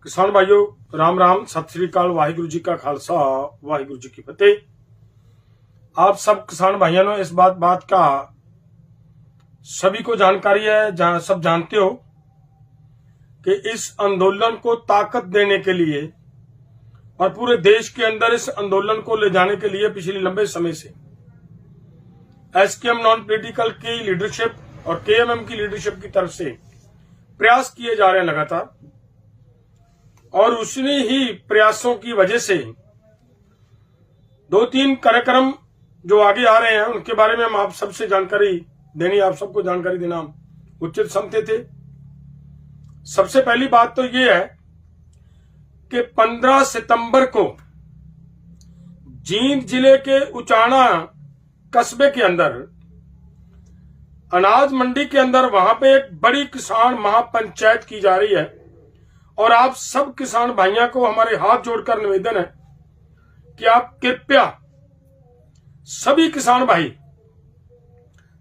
किसान भाइयों, राम राम, सत श्री अकाल, वाहिगुरु जी का खालसा, वाहिगुरु जी की फतेह। आप सब किसान भाइयों ने इस बात का सभी को जानकारी है, जहां सब जानते हो कि इस आंदोलन को ताकत देने के लिए और पूरे देश के अंदर इस आंदोलन को ले जाने के लिए पिछले लंबे समय से एसकेएम नॉन पॉलिटिकल की लीडरशिप और केएमएम की लीडरशिप की तरफ से प्रयास किए जा रहे हैं लगातार। और उसी ही प्रयासों की वजह से 2-3 कार्यक्रम जो आगे आ रहे हैं उनके बारे में हम आप सबसे जानकारी देनी, आप सबको जानकारी देना उचित समझते थे। सबसे पहली बात तो ये है कि 15 सितंबर को जींद जिले के उचाना कस्बे के अंदर अनाज मंडी के अंदर वहां पे एक बड़ी किसान महापंचायत की जा रही है। और आप सब किसान भाइयों को हमारे हाथ जोड़कर निवेदन है कि आप कृपया सभी किसान भाई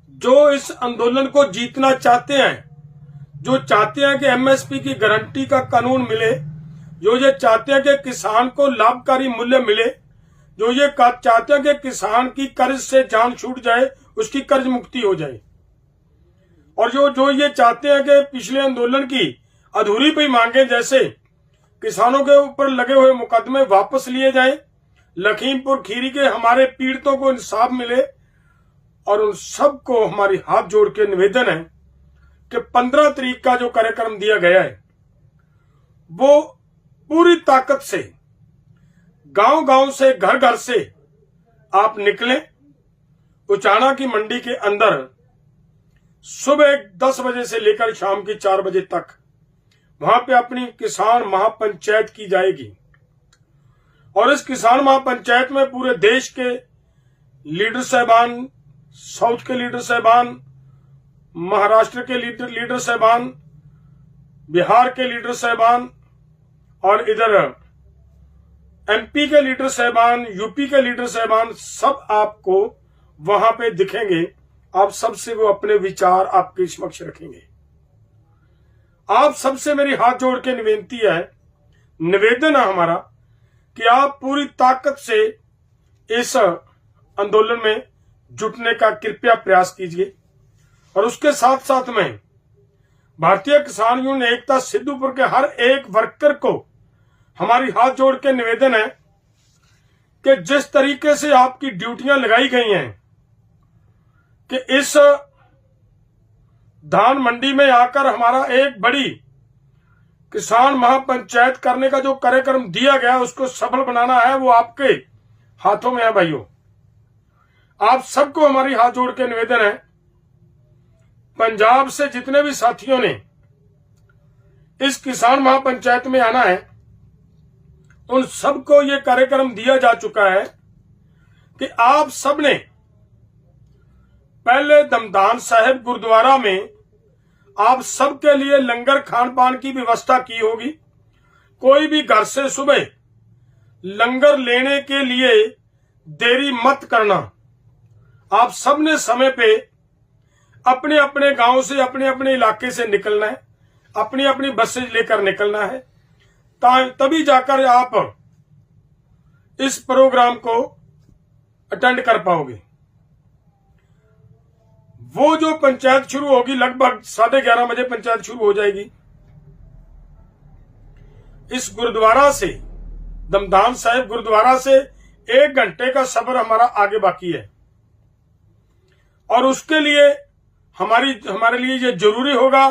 जो इस आंदोलन को जीतना चाहते हैं, जो चाहते हैं कि एमएसपी की गारंटी का कानून मिले, जो ये चाहते हैं कि किसान को लाभकारी मूल्य मिले, जो ये चाहते हैं कि किसान की कर्ज से जान छूट जाए, उसकी कर्ज मुक्ति हो जाए, और जो ये चाहते हैं कि पिछले आंदोलन की अधूरी पे मांगे जैसे किसानों के ऊपर लगे हुए मुकदमे वापस लिए जाएं, लखीमपुर खीरी के हमारे पीड़ितों को इंसाफ मिले। और उन सब को हमारी हाथ जोड़ के निवेदन है कि 15 तारीख का जो कार्यक्रम दिया गया है वो पूरी ताकत से गांव-गांव से घर घर से आप निकलें। उचाना की मंडी के अंदर सुबह 10 बजे से लेकर शाम के 4 बजे तक वहां पे अपनी किसान महापंचायत की जाएगी। और इस किसान महापंचायत में पूरे देश के लीडर साहबान, साउथ के लीडर साहबान, महाराष्ट्र के लीडर साहबान, बिहार के लीडर साहबान और इधर एमपी के लीडर साहबान, यूपी के लीडर साहबान, सब आपको वहां पे दिखेंगे। आप सबसे वो अपने विचार आपके समक्ष रखेंगे। आप सबसे मेरी हाथ जोड़ के निवेदन है हमारा कि आप पूरी ताकत से इस आंदोलन में जुटने का कृपया प्रयास कीजिए। और उसके साथ साथ में भारतीय किसान यूनियन एकता सिद्धूपुर के हर एक वर्कर को हमारी हाथ जोड़ के निवेदन है कि जिस तरीके से आपकी ड्यूटियां लगाई गई हैं कि इस धान मंडी में आकर हमारा एक बड़ी किसान महापंचायत करने का जो कार्यक्रम दिया गया उसको सफल बनाना है, वो आपके हाथों में है भाइयों। आप सबको हमारी हाथ जोड़ के निवेदन है, पंजाब से जितने भी साथियों ने इस किसान महापंचायत में आना है उन सबको ये कार्यक्रम दिया जा चुका है कि आप सबने पहले दमदान साहिब गुरुद्वारा में आप सबके लिए लंगर खान पान की व्यवस्था की होगी। कोई भी घर से सुबह लंगर लेने के लिए देरी मत करना। आप सबने समय पे अपने अपने गांव से, अपने अपने इलाके से निकलना है, अपनी अपनी बसें लेकर निकलना है, तभी जाकर आप इस प्रोग्राम को अटेंड कर पाओगे। वो जो पंचायत शुरू होगी लगभग 11:30 बजे पंचायत शुरू हो जाएगी। इस गुरुद्वारा से, दमदान साहिब गुरुद्वारा से 1 घंटे का सफर हमारा आगे बाकी है। और उसके लिए हमारे लिए ये जरूरी होगा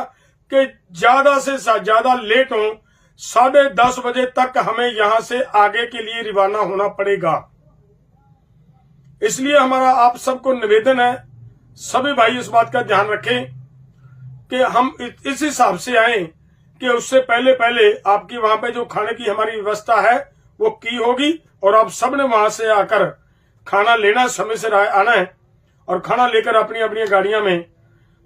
कि ज्यादा से ज्यादा लेट हो, 10:30 बजे तक हमें यहां से आगे के लिए रवाना होना पड़ेगा। इसलिए हमारा आप सबको निवेदन है, सभी भाई इस बात का ध्यान रखें कि हम इस हिसाब से आए कि उससे पहले आपकी वहां पे जो खाने की हमारी व्यवस्था है वो की होगी। और आप सब ने वहां से आकर खाना लेना, समय से आना है और खाना लेकर अपनी अपनी गाड़ियां में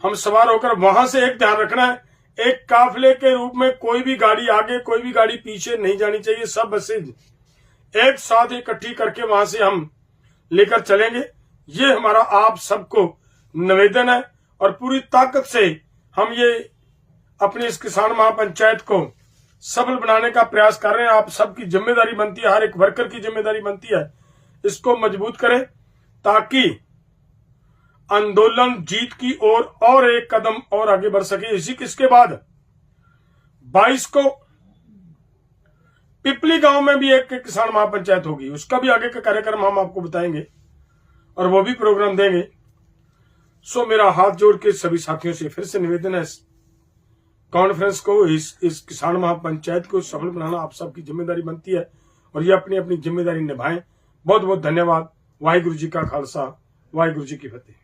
हम सवार होकर वहां से एक ध्यान रखना है, एक काफिले के रूप में कोई भी गाड़ी आगे, कोई भी गाड़ी पीछे नहीं जानी चाहिए। सब बसें एक साथ इकट्ठी करके वहां से हम लेकर चलेंगे। ये हमारा आप सबको निवेदन है। और पूरी ताकत से हम ये अपनी इस किसान महापंचायत को सफल बनाने का प्रयास कर रहे हैं। आप सबकी जिम्मेदारी बनती है, हर एक वर्कर की जिम्मेदारी बनती है, इसको मजबूत करें ताकि आंदोलन जीत की ओर और एक कदम और आगे बढ़ सके। इसके बाद 22 को पिपली गांव में भी एक किसान महापंचायत होगी, उसका भी आगे का कार्यक्रम हम आपको बताएंगे और वो भी प्रोग्राम देंगे। सो मेरा हाथ जोड़ के सभी साथियों से फिर से निवेदन है, कॉन्फ्रेंस को, इस किसान महापंचायत को सफल बनाना आप सबकी जिम्मेदारी बनती है और ये अपनी अपनी जिम्मेदारी निभाएं। बहुत बहुत धन्यवाद। वाहिगुरु जी का खालसा, वाहिगुरु जी की फतेह।